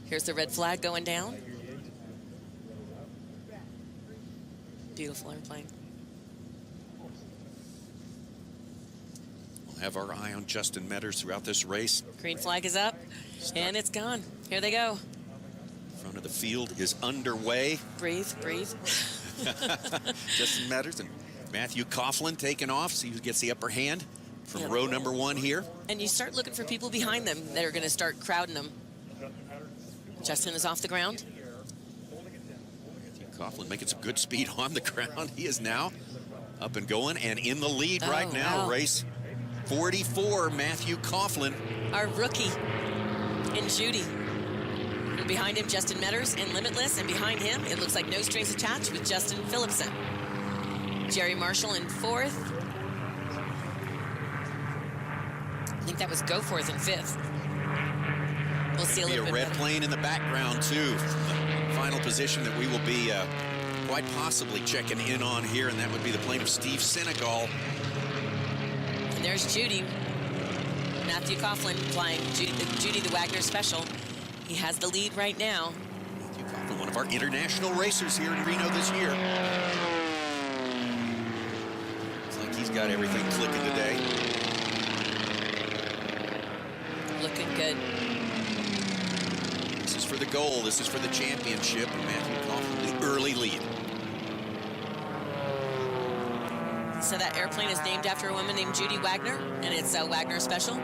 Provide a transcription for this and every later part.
Here's the red flag going down. Beautiful airplane. We'll have our eye on Justin Meaders throughout this race. Green flag is up, and it's gone. Here they go. Front of the field is underway. Breathe, breathe. Justin Meaders and Matthew Coughlin taking off. See who gets the upper hand from row number 1 here. And you start looking for people behind them that are going to start crowding them. Justin is off the ground. Matthew Coughlin making some good speed on the ground. He is now up and going and in the lead right now. Wow. Race 44, Matthew Coughlin. Our rookie in Judy. And behind him, Justin Meaders in Limitless. And behind him, it looks like No Strings Attached with Justin Phillipson. Jerry Marshall in 4th. I think that was Goforth in 5th. We'll see a little bit red better. plane in the background, too. The final position that we will be quite possibly checking in on here, and that would be the plane of Steve Senegal. And there's Judy. Matthew Coughlin flying Judy the Wagner Special. He has the lead right now. Matthew Coughlin, one of our international racers here in Reno this year. Looks like he's got everything clicking today. Looking good. This is for the goal. This is for the championship. And Matthew Coughlin, the early lead. So that airplane is named after a woman named Judy Wagner, and it's a Wagner Special.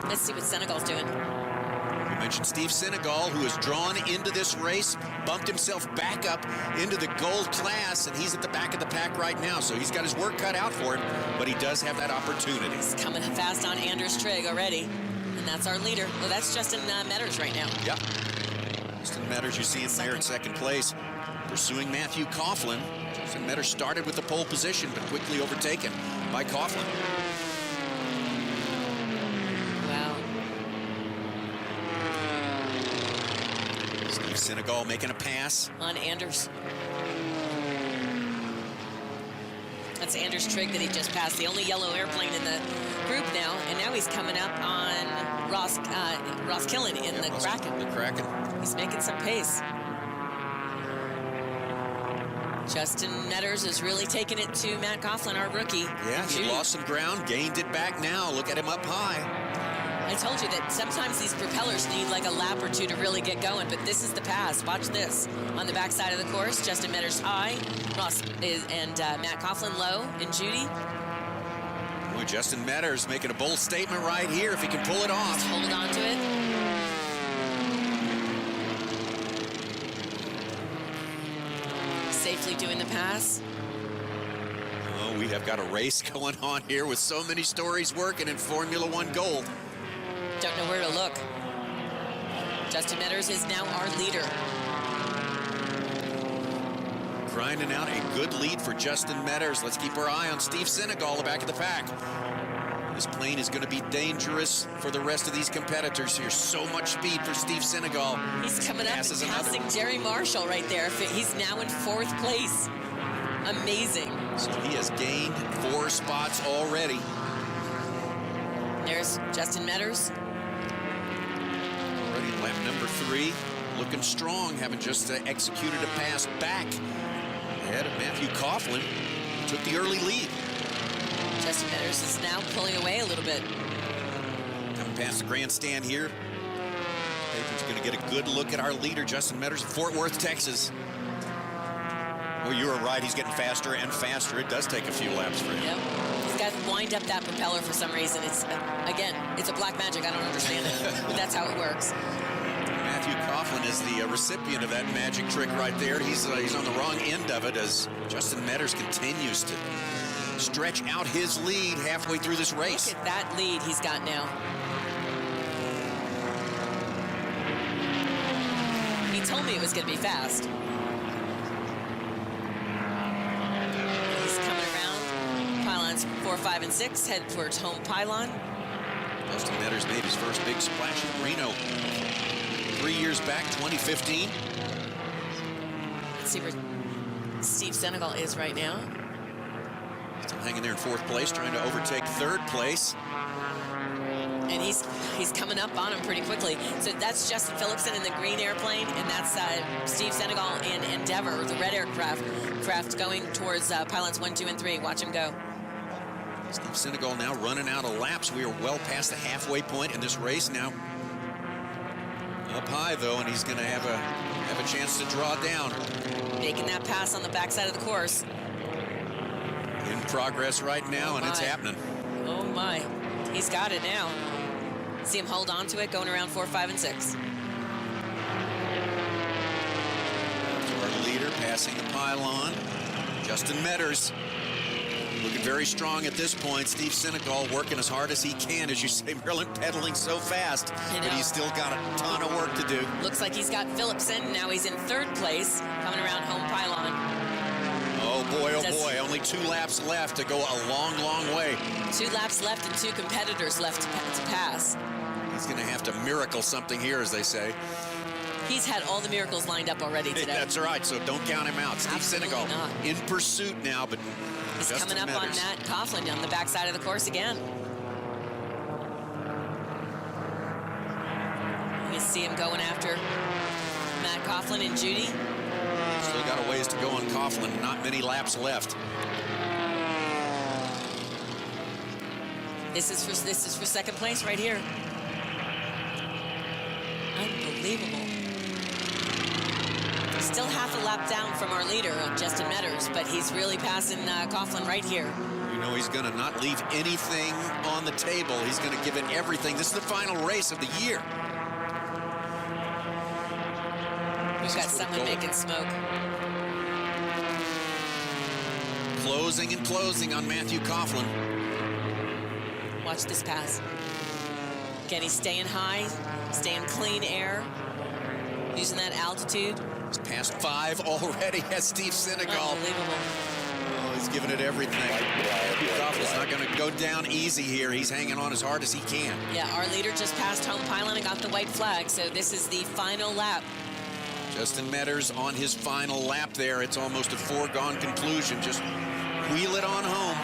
Let's see what Senegal's doing. We mentioned Steve Senegal, who is drawn into this race, bumped himself back up into the gold class, and he's at the back of the pack right now. So he's got his work cut out for him, but he does have that opportunity. He's coming fast on Anders Trygg already, and that's our leader. Well, that's Justin Meaders right now. Yep. Justin Meaders, you see him there in second place, pursuing Matthew Coughlin. Justin Meaders started with the pole position, but quickly overtaken by Coughlin. Wow. Steve Senegal making a pass. On Anders. That's Anders Trygg that he just passed, the only yellow airplane in the group now, and now he's coming up on Ross Killen in the Kraken. The Kraken. He's making some pace. Justin Meaders is really taking it to Matt Coughlin, our rookie. Yeah, he lost some ground, gained it back now. Look at him up high. I told you that sometimes these propellers need like a lap or two to really get going, but this is the pass. Watch this. On the backside of the course, Justin Meaders high, Matt Coughlin low, and Judy. Boy, Justin Meaders making a bold statement right here if he can pull it off. Just hold on to it. Safely doing the pass. Oh, we have got a race going on here with so many stories working in Formula One Gold. Don't know where to look. Justin Meaders is now our leader. Grinding out a good lead for Justin Meaders. Let's keep our eye on Steve Senegal, the back of the pack. This plane is going to be dangerous for the rest of these competitors here. So much speed for Steve Senegal. He's coming up and passing Jerry Marshall right there. He's now in 4th place. Amazing. So he has gained 4 spots already. There's Justin Meaders. Already lap number 3. Looking strong, having just executed a pass back ahead of Matthew Coughlin, who took the early lead. Justin Meaders is now pulling away a little bit. Coming past the grandstand here. Paper's going to get a good look at our leader, Justin Meaders, of Fort Worth, Texas. Well, you were right. He's getting faster and faster. It does take a few laps for him. Yep. He's got to wind up that propeller for some reason. It's, again, it's a black magic. I don't understand it, but that's how it works. Matthew Coughlin is the recipient of that magic trick right there. He's on the wrong end of it as Justin Meaders continues to stretch out his lead halfway through this race. Look at that lead he's got now. He told me it was going to be fast. He's coming around. Pylons 4, 5, and 6 head towards home pylon. Justin Meaders made his first big splash in Reno 3 years back, 2015. Let's see where Steve Senegal is right now. Still hanging there in 4th place, trying to overtake 3rd place. And he's coming up on him pretty quickly. So that's Justin Phillipson in the green airplane, and that's Steve Senegal in Endeavor, the red aircraft going towards pylons 1, 2, and 3. Watch him go. Steve Senegal now running out of laps. We are well past the halfway point in this race now. Up high though, and he's going to have a chance to draw down. Making that pass on the backside of the course. In progress right now, and it's happening. Oh my, he's got it now. See him hold on to it, going around 4, 5, and 6. Our leader passing the pylon, Justin Meaders. Looking very strong at this point. Steve Senegal working as hard as he can, as you say, Marilyn, pedaling so fast, but he's still got a ton of work to do. Looks like he's got Phillipson. Now he's in 3rd place, coming around home pylon. Oh boy, only 2 laps left to go a long, long way. 2 laps left and 2 competitors left to pass. He's going to have to miracle something here, as they say. He's had all the miracles lined up already today. That's right, so don't count him out. Steve Senegal in pursuit now, but he's Justin coming up Meaders. on Matt Coughlin on the backside of the course again. You see him going after Matt Coughlin and Judy. Still got a ways to go on Coughlin, not many laps left. This is for 2nd place right here. Unbelievable. Still half a lap down from our leader, Justin Meaders, but he's really passing Coughlin right here. You know he's going to not leave anything on the table. He's going to give it everything. This is the final race of the year. We've got someone making smoke. Closing and closing on Matthew Coughlin. Watch this pass. Again, he's staying high, staying clean air, using that altitude. He's past 5 already as Steve Senegal. Unbelievable. Oh, he's giving it everything. Matthew Coughlin's not going to go down easy here. He's hanging on as hard as he can. Yeah, our leader just passed home pylon and got the white flag, so this is the final lap. Justin Meaders on his final lap there. It's almost a foregone conclusion. Just wheel it on home.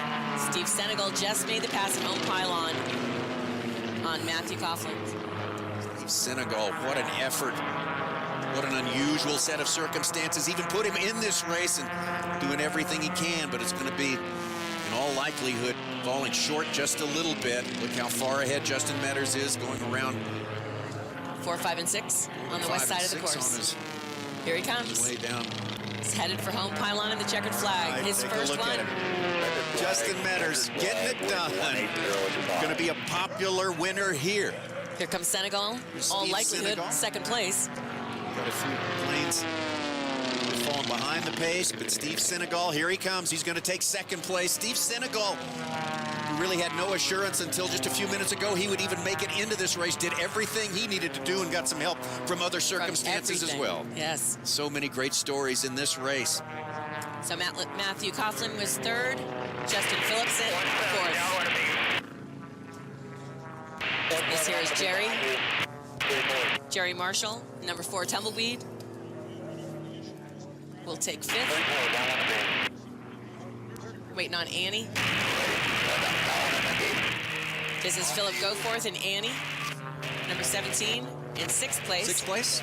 Steve Senegal just made the pass at home pylon on Matthew Coughlin. Steve Senegal, what an effort. What an unusual set of circumstances. Even put him in this race and doing everything he can, but it's going to be, in all likelihood, falling short just a little bit. Look how far ahead Justin Meaders is, going around 4, 5, and 6 on the west side of the course. Here he comes. Way down. He's headed for home pylon and the checkered flag. His first one. Justin Meaders getting it done. Going to be a popular winner here. Here comes Senegal. All likelihood, Senegal. 2nd place. Got a few planes falling behind the pace, but Steve Senegal, here he comes. He's going to take 2nd place. Steve Senegal, who really had no assurance until just a few minutes ago he would even make it into this race, did everything he needed to do and got some help from other circumstances as well. Yes. So many great stories in this race. So Matthew Coughlin was 3rd. Justin Phillipson, 4th. This here is Jerry Marshall, number 4 Tumbleweed. We'll take 5th. Waiting on Annie. This is Philip Goforth and Annie, number 17, in 6th place. 6th place.